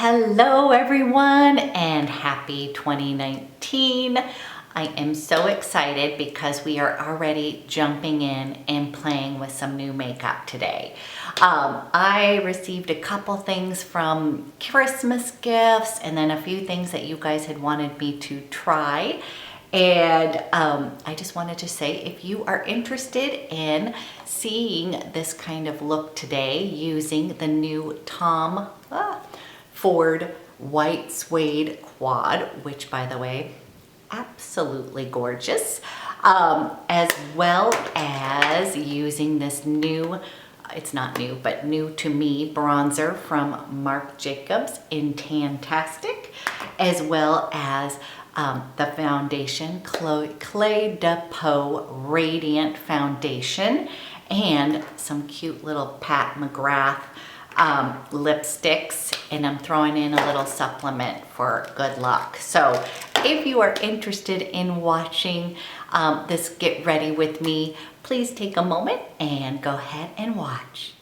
Hello everyone and happy 2019. I am so excited because we are already jumping in and playing with some new makeup today. I received a couple things from Christmas gifts and then a few things that you guys had wanted me to try. And I just wanted to say, if you are interested in seeing this kind of look today using the new Tom Ford White Suede Quad, which by the way, absolutely gorgeous, as well as using this new, it's not new, but new to me bronzer from Marc Jacobs in Tantastic, as well as the foundation, Cle de Peau Radiant Foundation, and some cute little Pat McGrath lipsticks, and I'm throwing in a little supplement for good luck. So if you are interested in watching this get ready with me, please take a moment and go ahead and watch.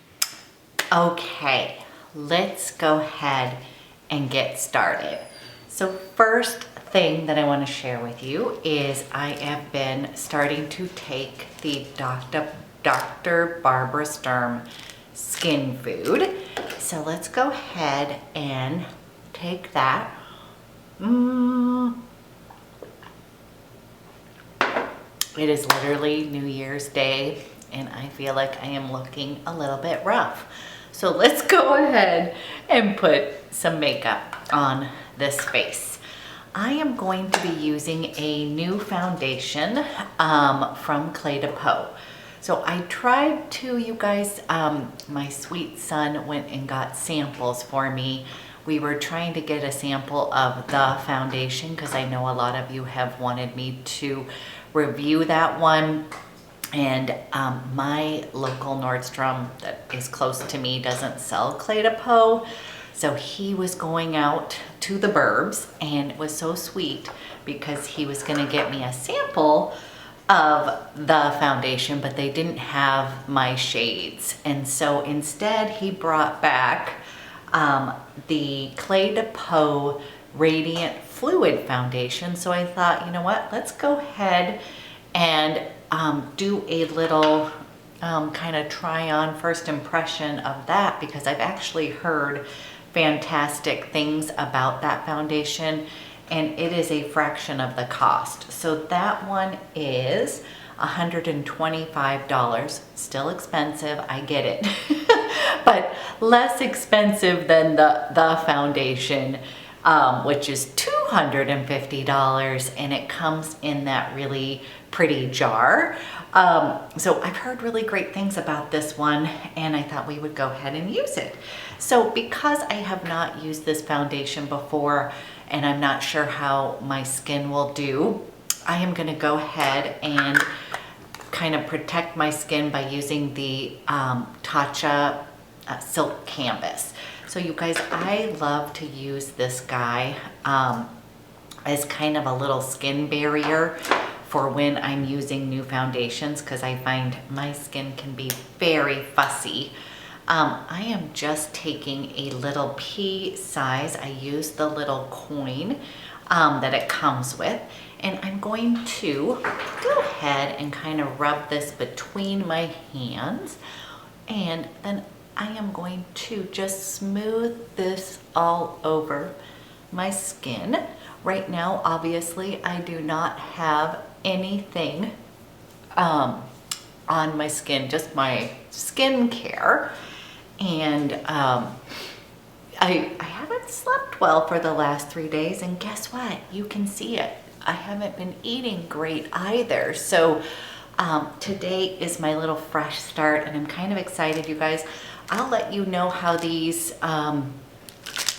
Okay, let's go ahead and get started. So first thing that I want to share with you is I have been starting to take the Dr. Barbara Sturm Skin Food. So let's go ahead and take that. It is literally New Year's Day and I feel like I am looking a little bit rough. So let's go ahead and put some makeup on this face. I am going to be using a new foundation from Cle de Peau. So I tried to, you guys, my sweet son went and got samples for me. We were trying to get a sample of the foundation because I know a lot of you have wanted me to review that one. And my local Nordstrom that is close to me doesn't sell Cle de Peau. So he was going out to the burbs and it was so sweet because he was gonna get me a sample of the foundation, but they didn't have my shades. And so instead he brought back the Cle de Peau Radiant Fluid Foundation. So I thought, you know what, let's go ahead and do a little kind of try on first impression of that, because I've actually heard fantastic things about that foundation and it is a fraction of the cost. So that one is $125, still expensive, I get it, but less expensive than the foundation, which is $250, and it comes in that really pretty jar. So I've heard really great things about this one and I thought we would go ahead and use it. So because I have not used this foundation before and I'm not sure how my skin will do, I am gonna go ahead and kind of protect my skin by using the Tatcha Silk Canvas. So you guys, I love to use this guy as kind of a little skin barrier for when I'm using new foundations, because I find my skin can be very fussy. I am just taking a little pea size. I use the little coin that it comes with, and I'm going to go ahead and kind of rub this between my hands, and then I am going to just smooth this all over my skin. Right now, obviously, I do not have anything on my skin, just my skincare. And I haven't slept well for the last 3 days, and guess what? You can see it. I haven't been eating great either. So today is my little fresh start and I'm kind of excited, you guys. I'll let you know how these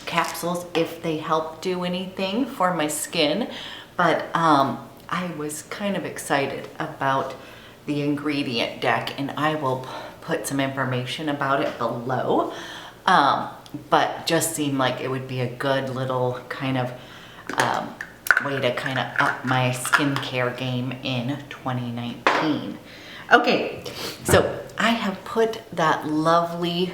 capsules, if they help do anything for my skin, but I was kind of excited about the ingredient deck, and I will put some information about it below, but just seemed like it would be a good little kind of way to kind of up my skincare game in 2019. Okay, so I have put that lovely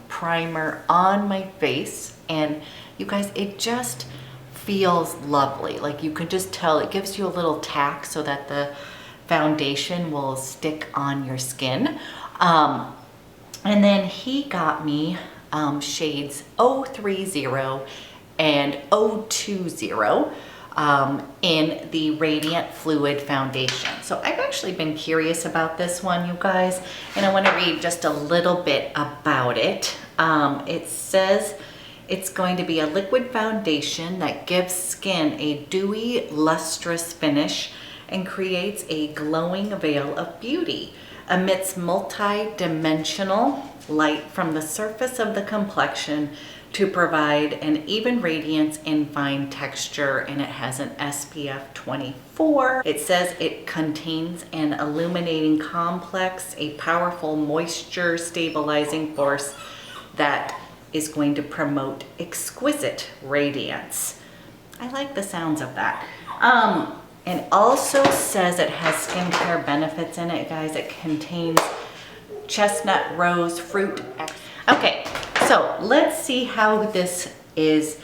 primer on my face, and you guys, it just feels lovely. Like you can just tell it gives you a little tack so that the foundation will stick on your skin. And then he got me shades 030 and 020 in the Radiant Fluid Foundation. So I've actually been curious about this one, you guys, and I want to read just a little bit about it. It says it's going to be a liquid foundation that gives skin a dewy, lustrous finish and creates a glowing veil of beauty amidst multi-dimensional light from the surface of the complexion to provide an even radiance and fine texture, and it has an SPF 24. It says it contains an illuminating complex, a powerful moisture stabilizing force that is going to promote exquisite radiance. I like the sounds of that. And also says it has skincare benefits in it, guys. It contains chestnut, rose, fruit. Okay, so let's see how this is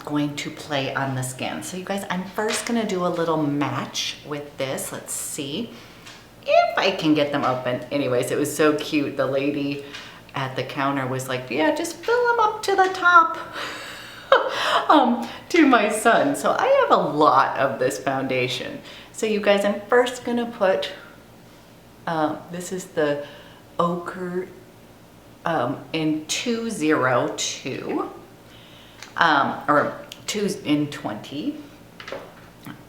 going to play on the skin. So you guys, I'm first gonna do a little match with this. Let's see if I can get them open. Anyways, it was so cute. The lady at the counter was like, yeah, just fill them up to the top. To my son. So I have a lot of this foundation. So you guys, I'm first gonna put, this is the Ochre in 202, or 2 in 20.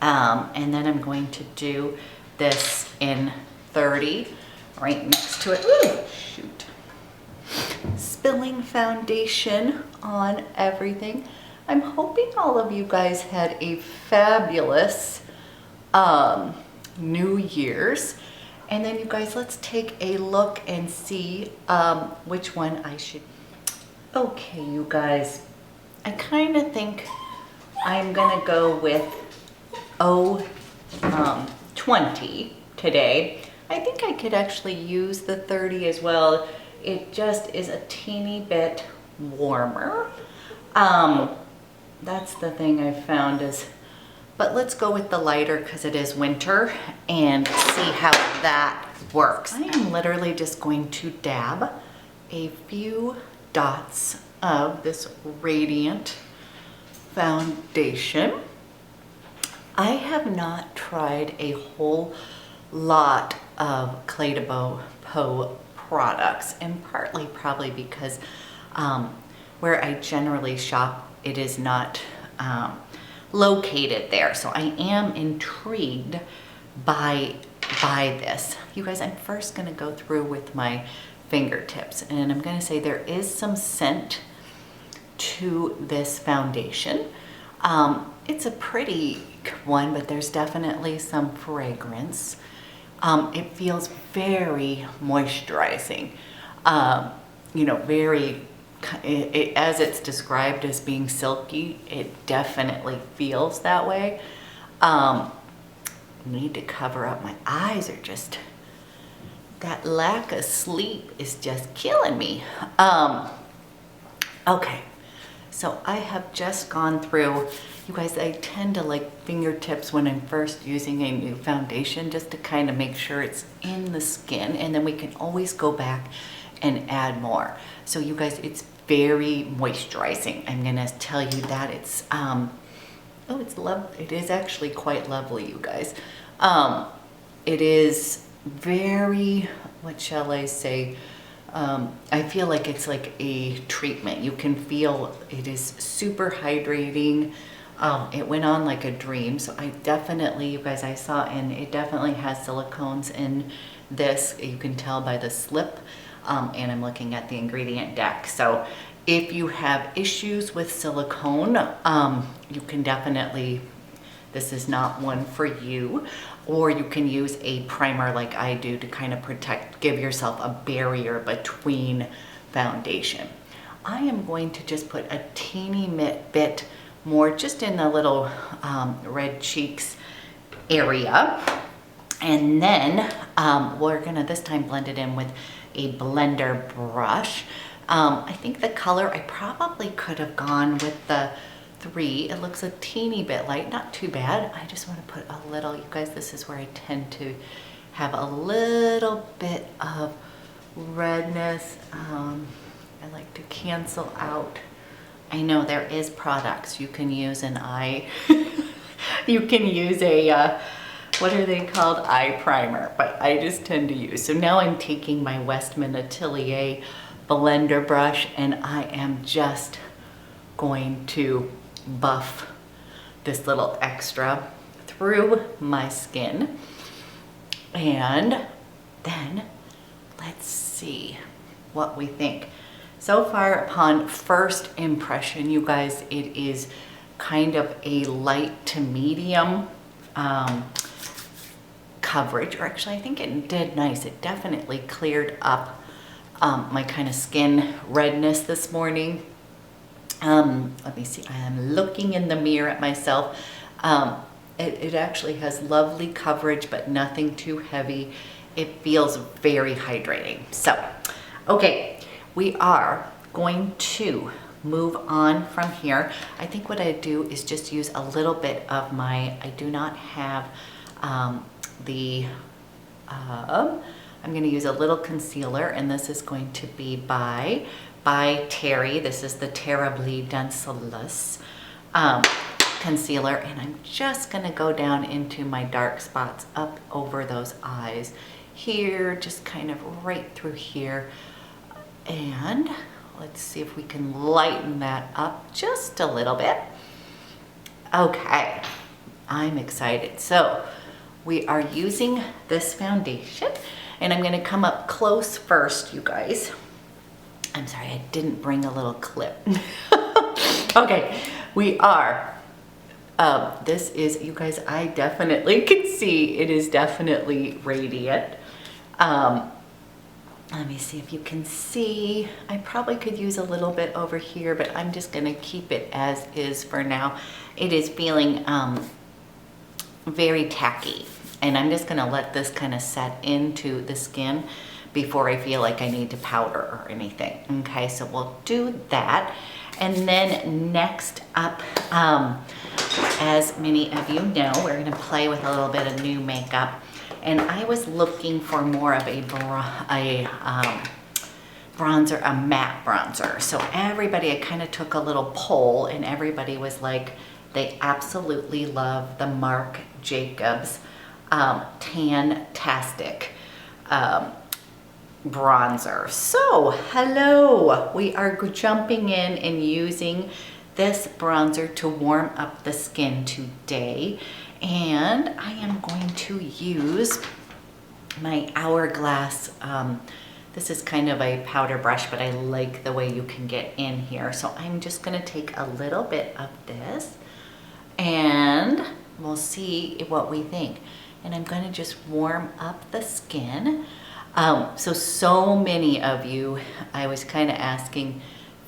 And then I'm going to do this in 30 right next to it. Ooh, shoot. Spilling foundation on everything. I'm hoping all of you guys had a fabulous New Year's. And then you guys, let's take a look and see which one I should. Okay, you guys, I kind of think I'm gonna go with 20 today. I think I could actually use the 30 as well. It just is a teeny bit warmer. That's the thing I've found is, but let's go with the lighter because it is winter and see how that works. I am literally just going to dab a few dots of this Radiant foundation. I have not tried a whole lot of Cle de Peau products, and partly probably because where I generally shop, it is not located there. So I am intrigued by this. You guys, I'm first gonna go through with my fingertips, and I'm gonna say there is some scent to this foundation. It's a pretty one, but there's definitely some fragrance. It feels very moisturizing. You know, very, as it's described as being silky, it definitely feels that way. Need to cover up, my eyes are just, that lack of sleep is just killing me. Okay, so I have just gone through, you guys, I tend to like fingertips when I'm first using a new foundation just to kind of make sure it's in the skin, and then we can always go back and add more. So you guys, it's very moisturizing. I'm gonna tell you that it's, it is actually quite lovely, you guys. It is very, what shall I say? I feel like it's like a treatment. You can feel it is super hydrating. It went on like a dream. So I definitely, you guys, I saw, and it definitely has silicones in this. You can tell by the slip. And I'm looking at the ingredient deck. So if you have issues with silicone, you can definitely, this is not one for you. Or you can use a primer like I do to kind of protect, give yourself a barrier between foundation. I am going to just put a teeny bit more just in the little red cheeks area. And then we're gonna this time blend it in with a blender brush. I think the color, I probably could have gone with the 3. It looks a teeny bit light, not too bad. I just want to put a little, you guys, this is where I tend to have a little bit of redness. I like to cancel out. I know there is products you can use an eye. You can use a, what are they called? Eye primer, but I just tend to use. So now I'm taking my Westman Atelier blender brush and I am just going to buff this little extra through my skin. And then let's see what we think. So far, upon first impression, you guys, it is kind of a light to medium coverage, or actually I think it did nice. It definitely cleared up my kind of skin redness this morning. Let me see, I am looking in the mirror at myself. It actually has lovely coverage, but nothing too heavy. It feels very hydrating. So, okay, we are going to move on from here. I think what I do is just use a little bit of my, I do not have I'm going to use a little concealer, and this is going to be by Terry. This is the Terribly Denseless concealer, and I'm just going to go down into my dark spots up over those eyes here, just kind of right through here. And let's see if we can lighten that up just a little bit. Okay, I'm excited. So we are using this foundation, and I'm going to come up close first, you guys. I'm sorry, I didn't bring a little clip. Okay, we are. This is, you guys, I definitely can see it is definitely radiant. Let me see if you can see. I probably could use a little bit over here, but I'm just going to keep it as is for now. It is feeling very tacky, and I'm just going to let this kind of set into the skin before I feel like I need to powder or anything. Okay, so we'll do that. And then next up, as many of you know, we're going to play with a little bit of new makeup. And I was looking for more of a bronzer, a matte bronzer. So everybody, I kind of took a little poll, and everybody was like, they absolutely love the Marc Jacobs Tan-tastic bronzer. So hello, we are jumping in and using this bronzer to warm up the skin today. And I am going to use my Hourglass, this is kind of a powder brush, but I like the way you can get in here. So I'm just gonna take a little bit of this and we'll see what we think. And I'm gonna just warm up the skin. So many of you, I was kind of asking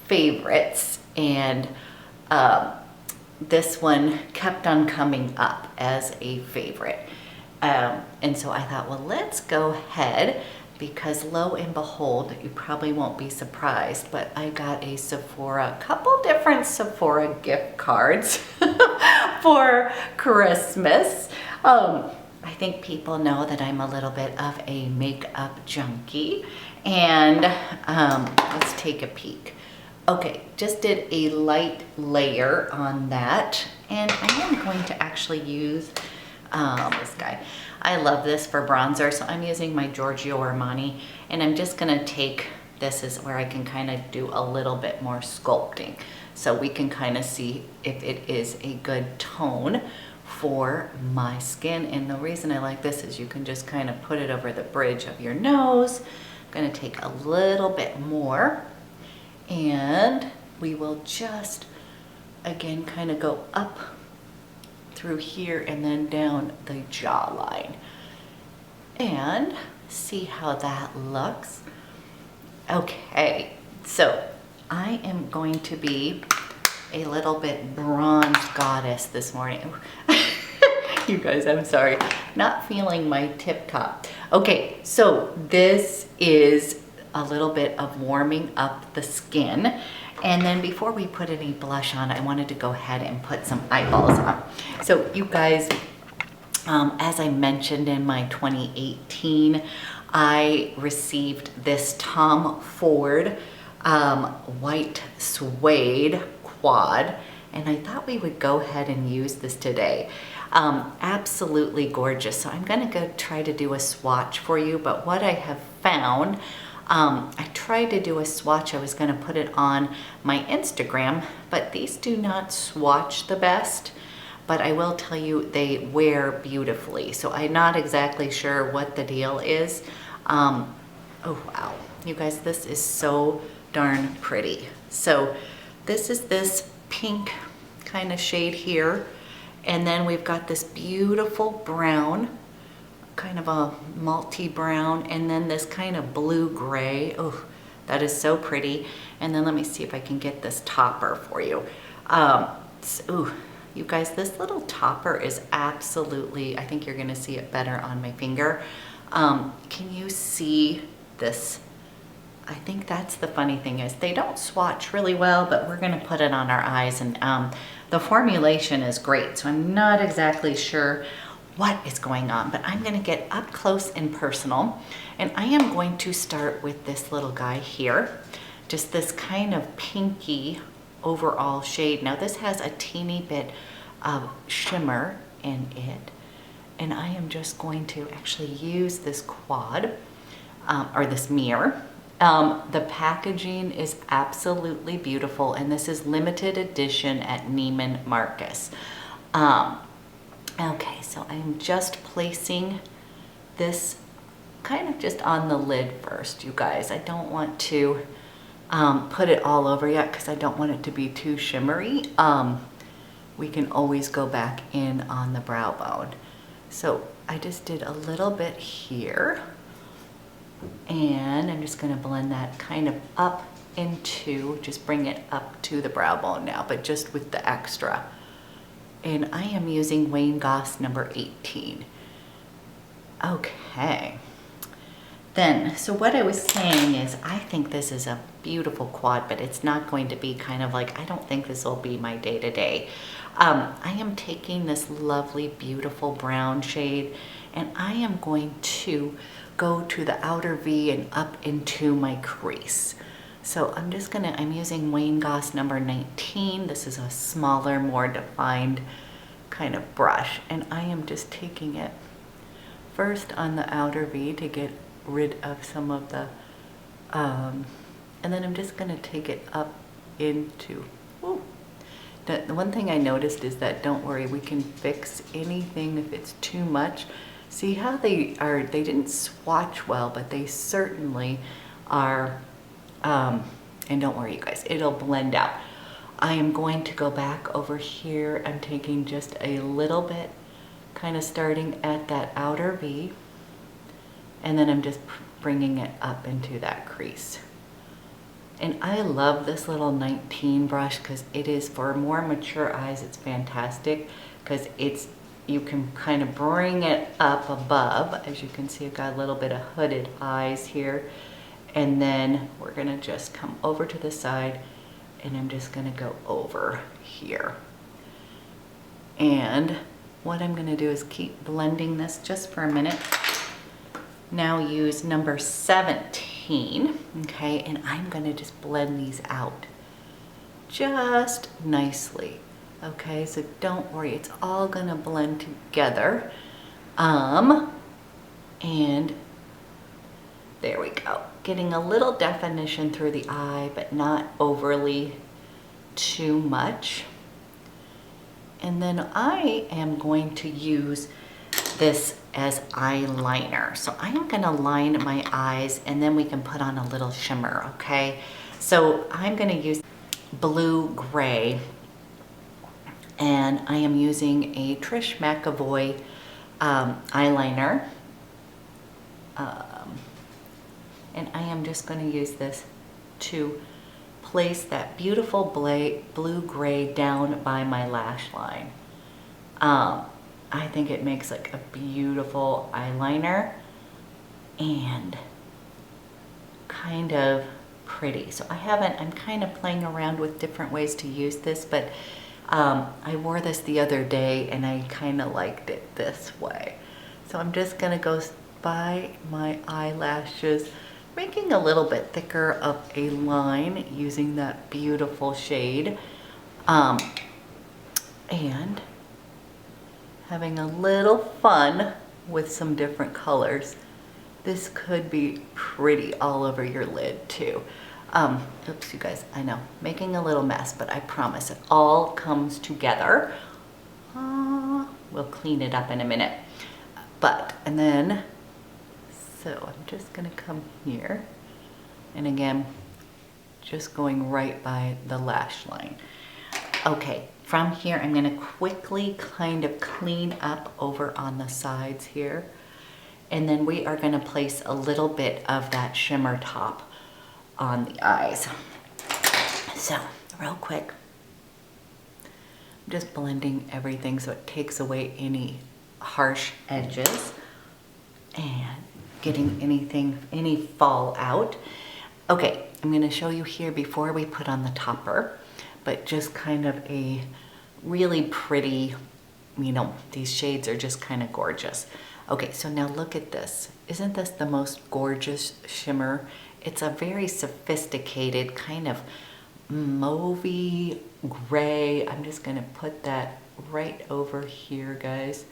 favorites, and this one kept on coming up as a favorite. And so I thought, well, let's go ahead, because lo and behold, you probably won't be surprised, but I got a Sephora, a couple different Sephora gift cards for Christmas. I think people know that I'm a little bit of a makeup junkie, and let's take a peek. Okay, just did a light layer on that, and I am going to actually use this guy. I love this for bronzer, so I'm using my Giorgio Armani, and I'm just gonna take, this is where I can kind of do a little bit more sculpting, so we can kind of see if it is a good tone for my skin. And the reason I like this is you can just kind of put it over the bridge of your nose. I'm gonna take a little bit more, and we will just, again, kind of go up through here and then down the jawline and see how that looks. Okay, so I am going to be a little bit bronze goddess this morning. You guys, I'm sorry, not feeling my tip top. Okay, so this is a little bit of warming up the skin. And then before we put any blush on, I wanted to go ahead and put some eyeballs on. So you guys, as I mentioned in my 2018, I received this Tom Ford white suede quad, and I thought we would go ahead and use this today. Absolutely gorgeous. So I'm gonna go try to do a swatch for you, but what I have found, I tried to do a swatch. I was gonna put it on my Instagram, but these do not swatch the best. But I will tell you, they wear beautifully. So I'm not exactly sure what the deal is. Oh wow, you guys, this is so darn pretty. So this is this pink kind of shade here. And then we've got this beautiful brown, kind of a multi brown, and then this kind of blue gray. Oh, that is so pretty. And then let me see if I can get this topper for you. Ooh, you guys, this little topper is absolutely, I think you're gonna see it better on my finger. Can you see this? I think that's the funny thing is they don't swatch really well, but we're gonna put it on our eyes, and the formulation is great. So I'm not exactly sure what is going on, but I'm gonna get up close and personal. And I am going to start with this little guy here, just this kind of pinky overall shade. Now this has a teeny bit of shimmer in it, and I am just going to actually use this quad or this mirror. The packaging is absolutely beautiful, and this is limited edition at Neiman Marcus. Okay, so I'm just placing this kind of just on the lid first, you guys. I don't want to put it all over yet because I don't want it to be too shimmery. We can always go back in on the brow bone. So I just did a little bit here, and I'm just going to blend that kind of up into, just bring it up to the brow bone now, but just with the extra. And I am using Wayne Goss number 18. Okay. Then, so what I was saying is I think this is a beautiful quad, but it's not going to be kind of like, I don't think this will be my day-to-day. I am taking this lovely, beautiful brown shade, and I am going to go to the outer V and up into my crease. So I'm using Wayne Goss number 19. This is a smaller, more defined kind of brush, and I am just taking it first on the outer V to get rid of some of the, and then I'm just gonna take it up into, ooh. The one thing I noticed is that, don't worry, we can fix anything if it's too much. See how they didn't swatch well, but they certainly are, and don't worry you guys, it'll blend out. I am going to go back over here. I'm taking just a little bit, kind of starting at that outer V, and then I'm just bringing it up into that crease. And I love this little 19 brush because it is, for more mature eyes, it's fantastic because you can kind of bring it up above. As you can see, I've got a little bit of hooded eyes here. And then we're gonna just come over to the side, and I'm just gonna go over here. And what I'm gonna do is keep blending this just for a minute. Now use number 17, okay, and I'm gonna just blend these out just nicely, okay, so don't worry, it's all gonna blend together. And there we go, getting a little definition through the eye, but not overly too much. And then I am going to use this as eyeliner. So I am gonna line my eyes, and then we can put on a little shimmer, okay? So I'm gonna use blue gray, and I am using a Trish McAvoy eyeliner. And I am just gonna use this to place that beautiful blue gray down by my lash line. I think it makes like a beautiful eyeliner, and kind of pretty. So I'm kind of playing around with different ways to use this, but I wore this the other day and I kind of liked it this way. So I'm just gonna go by my eyelashes, making a little bit thicker of a line using that beautiful shade, and having a little fun with some different colors. This could be pretty all over your lid too. Oops, you guys, I know, making a little mess, but I promise it all comes together. We'll clean it up in a minute. And then, so I'm just gonna come here, and again, just going right by the lash line. Okay, from here, I'm gonna quickly kind of clean up over on the sides here. And then we are gonna place a little bit of that shimmer top on the eyes. So, real quick, I'm just blending everything so it takes away any harsh edges and getting any fall out. Okay, I'm gonna show you here before we put on the topper, but just kind of a really pretty, you know, these shades are just kind of gorgeous. Okay, so now look at this. Isn't this the most gorgeous shimmer? It's a very sophisticated kind of mauvey gray. I'm just gonna put that right over here, guys.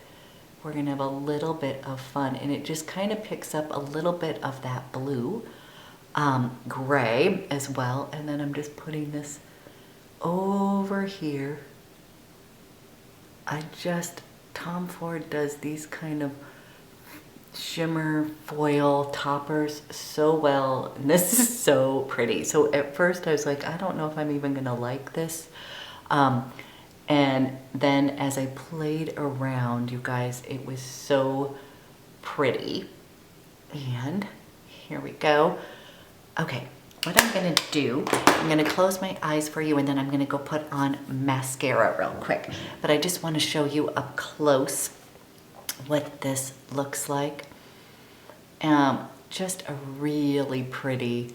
We're gonna have a little bit of fun, and it just kind of picks up a little bit of that blue gray as well. And then I'm just putting this over here. Tom Ford does these kind of shimmer foil toppers so well, and this is so pretty. So at first I was like, I don't know if I'm even gonna like this, and then as I played around, you guys, it was so pretty. And here we go. Okay, what I'm gonna do, I'm gonna close my eyes for you, and then I'm gonna go put on mascara real quick. But I just wanna show you up close what this looks like. Just a really pretty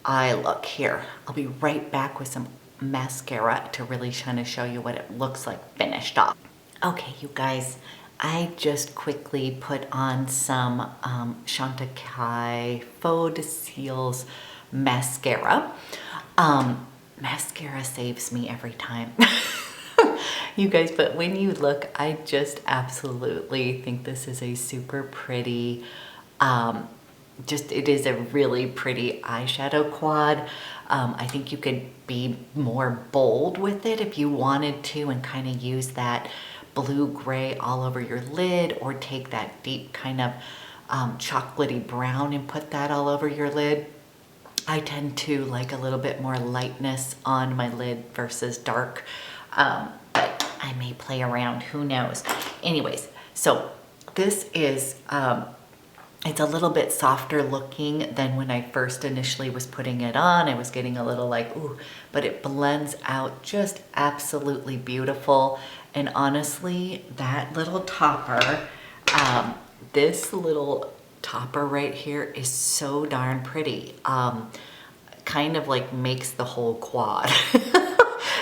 eye look here. I'll be right back with some mascara to really kind of show you what it looks like finished off. Okay, you guys, I just quickly put on some Chantecaille Faux de Cils mascara. Mascara saves me every time. You guys, but when you look, I just absolutely think this is a super pretty, it is a really pretty eyeshadow quad. I think you could be more bold with it if you wanted to and kind of use that blue-gray all over your lid, or take that deep kind of chocolatey brown and put that all over your lid. I tend to like a little bit more lightness on my lid versus dark. But I may play around, who knows. Anyways, so this is, it's a little bit softer looking than when I first initially was putting it on. I was getting a little like, ooh, but it blends out just absolutely beautiful. And honestly, that little topper, this little topper right here is so darn pretty. Kind of like makes the whole quad.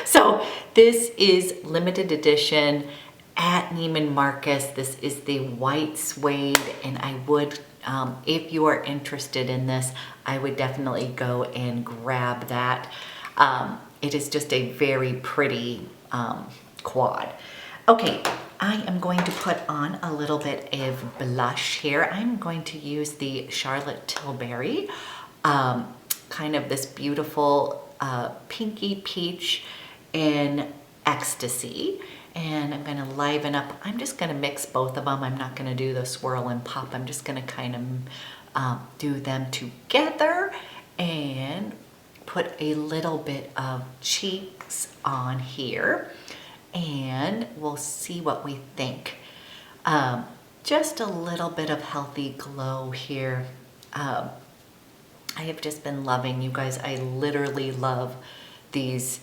So this is limited edition at Neiman Marcus. This is the white suede, and I would, if you are interested in this, I would definitely go and grab that. It is just a very pretty quad. Okay, I am going to put on a little bit of blush here. I'm going to use the Charlotte Tilbury, kind of this beautiful pinky peach in Ecstasy. And I'm gonna liven up. I'm just gonna mix both of them. I'm not gonna do the swirl and pop. I'm just gonna kind of do them together and put a little bit of cheeks on here, and we'll see what we think. Just a little bit of healthy glow here. I have just been loving, you guys, I literally love these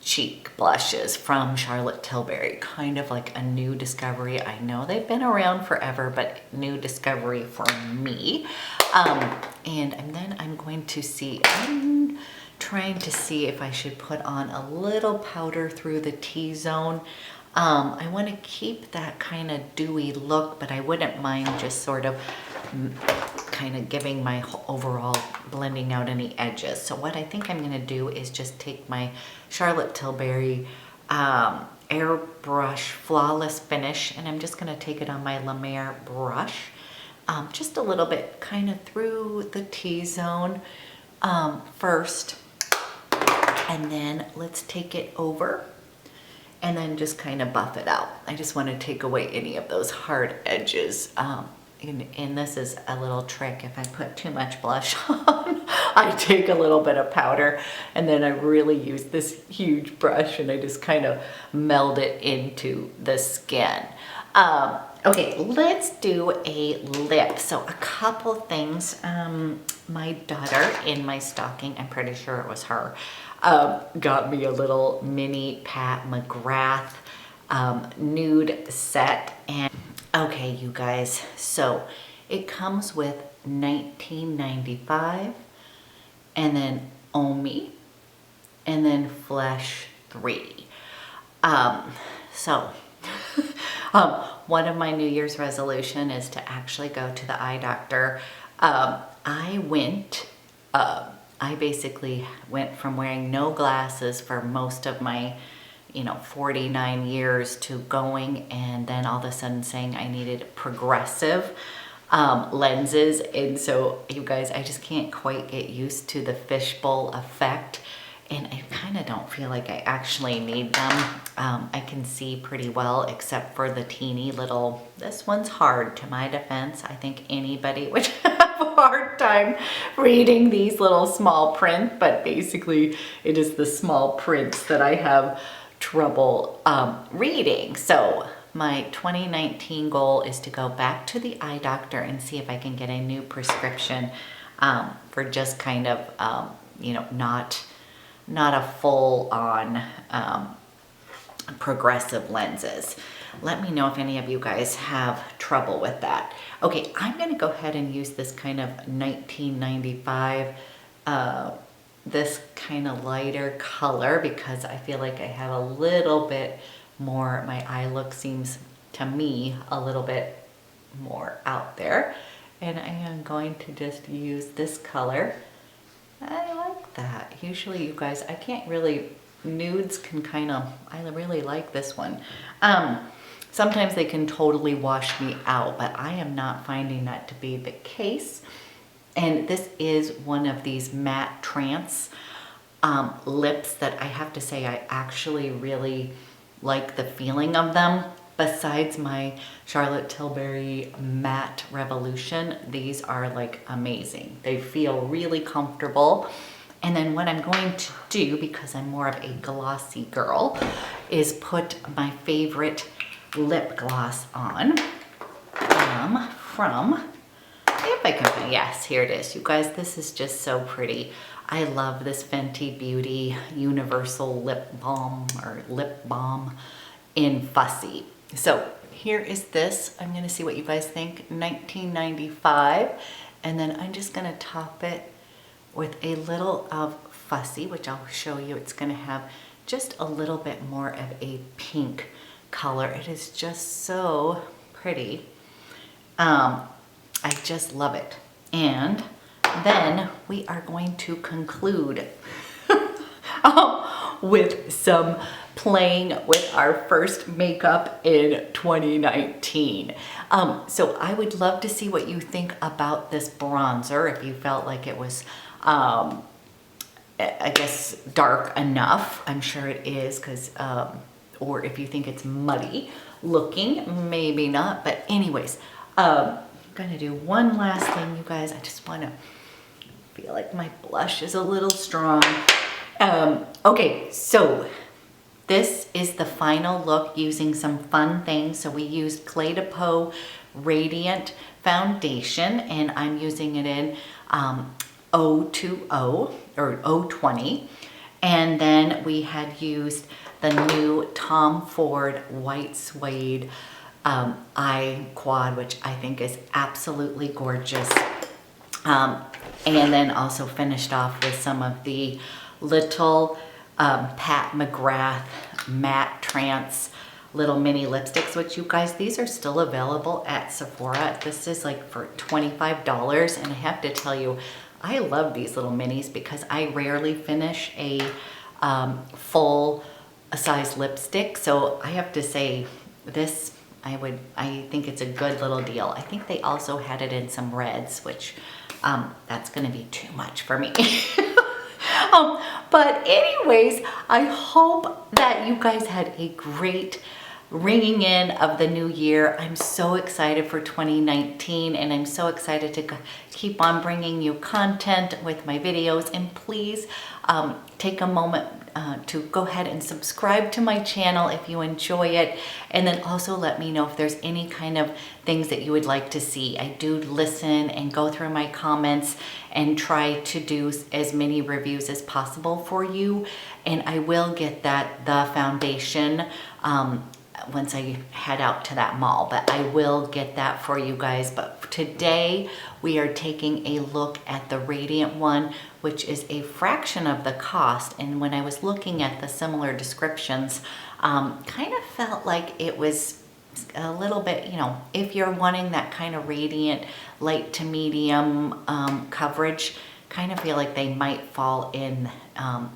cheek blushes from Charlotte Tilbury, kind of like a new discovery. I know they've been around forever, but new discovery for me. And then I'm going to see, I'm trying to see if I should put on a little powder through the T-zone. I want to keep that kind of dewy look, but I wouldn't mind just sort of kind of giving my overall, blending out any edges. So what I think I'm going to do is just take my Charlotte Tilbury Airbrush Flawless Finish, and I'm just going to take it on my Mer brush, just a little bit kind of through the T-zone first, and then let's take it over and then just kind of buff it out. I just want to take away any of those hard edges. And this is a little trick. If I put too much blush on, I take a little bit of powder and then I really use this huge brush and I just kind of meld it into the skin. Okay, let's do a lip. So a couple things. My daughter in my stocking, I'm pretty sure it was her, got me a little mini Pat McGrath nude set. And okay, you guys, so it comes with $19.95 and then Omi and then Flesh 3. One of my New Year's resolution is to actually go to the eye doctor. I basically went from wearing no glasses for most of my 49 years to going and then all of a sudden saying I needed progressive lenses. And so you guys, I just can't quite get used to the fishbowl effect. And I kind of don't feel like I actually need them. I can see pretty well except for the teeny little, this one's hard to my defense. I think anybody would have a hard time reading these little small print, but basically it is the small prints that I have trouble reading. So my 2019 goal is to go back to the eye doctor and see if I can get a new prescription for just kind of, not a full-on progressive lenses. Let me know if any of you guys have trouble with that. Okay, I'm going to go ahead and use this kind of 1995 this kind of lighter color because I feel like I have a little bit more, my eye look seems to me a little bit more out there. And I am going to just use this color. I like that. Usually you guys, I can't really, nudes can kind of, I really like this one. Sometimes they can totally wash me out, but I am not finding that to be the case. And this is one of these matte trance lips that I have to say I actually really like the feeling of them. Besides my Charlotte Tilbury Matte Revolution, these are like amazing. They feel really comfortable. And then what I'm going to do, because I'm more of a glossy girl, is put my favorite lip gloss on from, if I can, yes, here it is. You guys, this is just so pretty. I love this Fenty Beauty Universal Lip Balm or Lip Balm in Fussy. So here is this. I'm gonna see what you guys think. $19.95, and then I'm just gonna top it with a little of Fussy, which I'll show you. It's gonna have just a little bit more of a pink color. It is just so pretty. I just love it. And then we are going to conclude with some playing with our first makeup in 2019. So I would love to see what you think about this bronzer, if you felt like it was, I guess, dark enough. I'm sure it is, because, or if you think it's muddy looking, maybe not. But anyways, I'm gonna do one last thing, you guys. I just wanna feel like my blush is a little strong. Okay, so this is the final look using some fun things. So we used Cle de Peau Radiant Foundation, and I'm using it in 020 or 020. And then we had used the new Tom Ford White Suede eye quad, which I think is absolutely gorgeous. And then also finished off with some of the little Pat McGrath matte trance little mini lipsticks, which you guys, these are still available at Sephora. This is like for $25, and I have to tell you, I love these little minis because I rarely finish a full size lipstick. So I have to say this, I think it's a good little deal. I think they also had it in some reds, which that's gonna be too much for me. But anyways, I hope that you guys had a great ringing in of the new year. I'm so excited for 2019, and I'm so excited to keep on bringing you content with my videos. And please take a moment to go ahead and subscribe to my channel if you enjoy it, and then also let me know if there's any kind of things that you would like to see. I do listen and go through my comments and try to do as many reviews as possible for you, and I will get the foundation once I head out to that mall, but I will get that for you guys. But today we are taking a look at the Radiant one, which is a fraction of the cost. And when I was looking at the similar descriptions, kind of felt like it was a little bit, you know, if you're wanting that kind of radiant light to medium coverage, kind of feel like they might fall in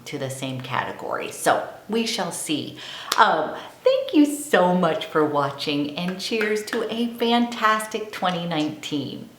to the same category. So we shall see. Thank you so much for watching, and cheers to a fantastic 2019.